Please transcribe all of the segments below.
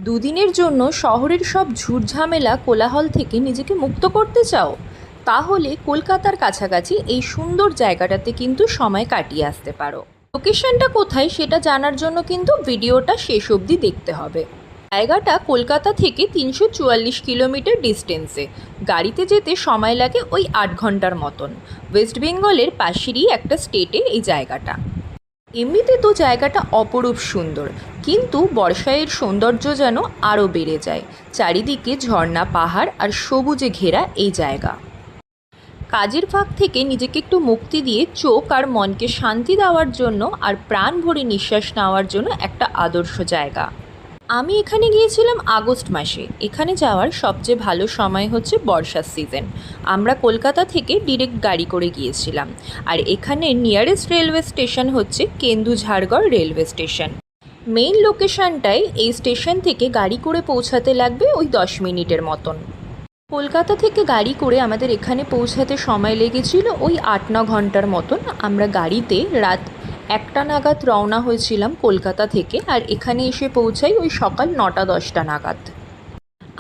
দুদিনের জন্য শহরের সব ঝুটঝামেলা কোলাহল থেকে নিজেকে মুক্ত করতে চাও? তাহলে কলকাতার কাছাকাছি এই সুন্দর জায়গাটাতে কিন্তু সময় কাটিয়ে আসতে পারো। লোকেশনটা কোথায় সেটা জানার জন্য কিন্তু ভিডিওটা শেষ অবধি দেখতে হবে। জায়গাটা কলকাতা থেকে 344 কিলোমিটার ডিস্টেন্সে। গাড়িতে যেতে সময় লাগে ওই 8 ঘন্টার মতন। ওয়েস্ট বেঙ্গলের পাশেরই একটা স্টেটে এই জায়গাটা। এমনিতে তো জায়গাটা অপরূপ সুন্দর, কিন্তু বর্ষায় এর সৌন্দর্য যেন আরও বেড়ে যায়। চারিদিকে ঝর্ণা, পাহাড় আর সবুজে ঘেরা এই জায়গা। কাজের ফাঁক থেকে নিজেকে একটু মুক্তি দিয়ে চোখ আর মনকে শান্তি দেওয়ার জন্য আর প্রাণ ভরে নিঃশ্বাস নেওয়ার জন্য একটা আদর্শ জায়গা। আমি এখানে গিয়েছিলাম আগস্ট মাসে। এখানে যাওয়ার সবচেয়ে ভালো সময় হচ্ছে বর্ষার সিজন। আমরা কলকাতা থেকে ডিরেক্ট গাড়ি করে গিয়েছিলাম। আর এখানে নিয়ারেস্ট রেলওয়ে স্টেশন হচ্ছে কেন্দুঝাড়গড় রেলওয়ে স্টেশন। মেইন লোকেশনটায় এই স্টেশন থেকে গাড়ি করে পৌঁছাতে লাগবে ওই 10 মিনিটের মতন। কলকাতা থেকে গাড়ি করে আমাদের এখানে পৌঁছাতে সময় লেগেছিল ওই 8-9 ঘন্টার মতন। আমরা গাড়িতে রাত 1টা নাগাদ রওনা হয়েছিলাম কলকাতা থেকে, আর এখানে এসে পৌঁছাই ওই সকাল 9টা-10টা নাগাদ।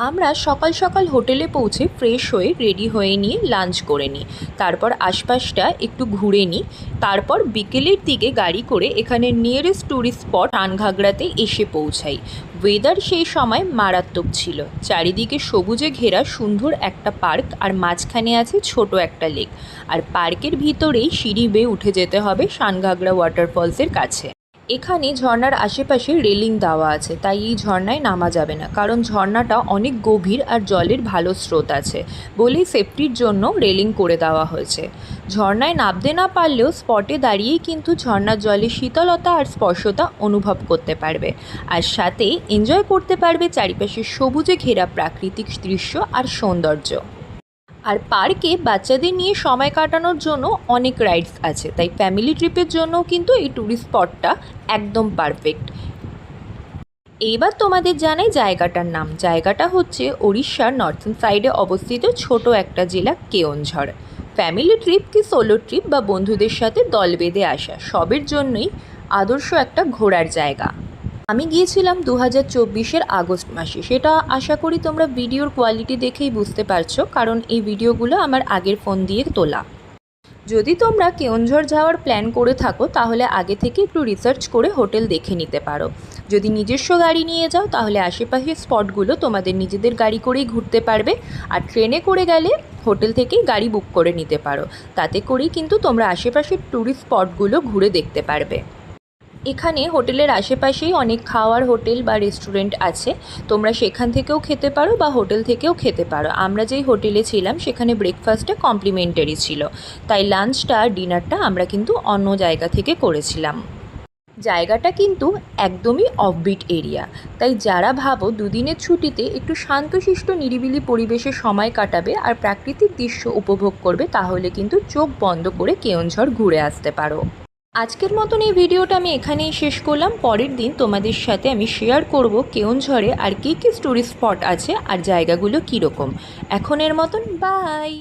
আমরা সকাল সকাল হোটেলে পৌঁছে ফ্রেশ হয়ে রেডি হয়ে নিয়ে লাঞ্চ করে নিই। তারপর আশপাশটা একটু ঘুরে নিই। তারপর বিকেলের দিকে গাড়ি করে এখানে নিয়ারেস্ট ট্যুরিস্ট স্পট রানঘাগড়াতে এসে পৌঁছাই। ওয়েদার সেই সময় মারাত্মক ছিল। চারিদিকে সবুজে ঘেরা সুন্দর একটা পার্ক, আর মাঝখানে আছে ছোট একটা লেক। আর পার্কের ভিতরেই সিঁড়ি বেয়ে উঠে যেতে হবে সানঘাগড়া ওয়াটারফলসের কাছে। এখানে ঝর্ণার আশেপাশে রেলিং দেওয়া আছে, তাই এই ঝর্ণায় নামা যাবে না, কারণ ঝর্ণাটা অনেক গভীর আর জলের ভালো স্রোত আছে বলেই সেফটির জন্য রেলিং করে দেওয়া হয়েছে। ঝর্ণায় নামতে না পারলেও স্পটে দাঁড়িয়েই কিন্তু ঝর্ণার জলের শীতলতা আর স্পর্শতা অনুভব করতে পারবে, আর সাথে এনজয় করতে পারবে চারিপাশে সবুজে ঘেরা প্রাকৃতিক দৃশ্য আর সৌন্দর্য। আর পার্কে বাচ্চাদের নিয়ে সময় কাটানোর জন্য অনেক রাইডস আছে, তাই ফ্যামিলি ট্রিপের জন্য কিন্তু এই ট্যুরিস্ট স্পটটা একদম পারফেক্ট। এইবার তোমাদের জানাই জায়গাটার নাম। জায়গাটা হচ্ছে ওড়িশার নর্থন সাইডে অবস্থিত ছোট একটা জেলা কেওনঝড়। ফ্যামিলি ট্রিপ কি সোলো ট্রিপ বা বন্ধুদের সাথে দল বেঁধে আসা, সবের জন্যই আদর্শ একটা ঘোরার জায়গা। আমি গিয়েছিলাম 2024-এর আগস্ট মাসে। সেটা আশা করি তোমরা ভিডিওর কোয়ালিটি দেখেই বুঝতে পারছো, কারণ এই ভিডিওগুলো আমার আগের ফোন দিয়ে তোলা। যদি তোমরা কেওনঝড় যাওয়ার প্ল্যান করে থাকো তাহলে আগে থেকে একটু রিসার্চ করে হোটেল দেখে নিতে পারো। যদি নিজস্ব গাড়ি নিয়ে যাও তাহলে আশেপাশের স্পটগুলো তোমাদের নিজেদের গাড়ি করেই ঘুরতে পারবে। আর ট্রেনে করে গেলে হোটেল থেকেই গাড়ি বুক করে নিতে পারো। তাতে করেই কিন্তু তোমরা আশেপাশের ট্যুরিস্ট স্পটগুলো ঘুরে দেখতে পারবে। এখানে হোটেলের আশেপাশেই অনেক খাওয়ার হোটেল বা রেস্টুরেন্ট আছে, তোমরা সেখান থেকেও খেতে পারো বা হোটেল থেকেও খেতে পারো। আমরা যেই হোটেলে ছিলাম সেখানে ব্রেকফাস্টটা কমপ্লিমেন্টারি ছিল, তাই লাঞ্চটা আর ডিনারটা আমরা কিন্তু অন্য জায়গা থেকে করেছিলাম। জায়গাটা কিন্তু একদমই অফবিট এরিয়া, তাই যারা ভাবো দুদিনের ছুটিতে একটু শান্তশিষ্ট নিরিবিলি পরিবেশে সময় কাটাবে আর প্রাকৃতিক দৃশ্য উপভোগ করবে, তাহলে কিন্তু চোখ বন্ধ করে কেওনঝড় ঘুরে আসতে পারো। আজকের মতন এই ভিডিওটা আমি এখানেই শেষ করলাম। পরের দিন তোমাদের সাথে আমি শেয়ার করব কেওনঝড়ে আর কী কী টুরিস্ট স্পট আছে আর জায়গাগুলো কীরকম। এখনের মতন বাই।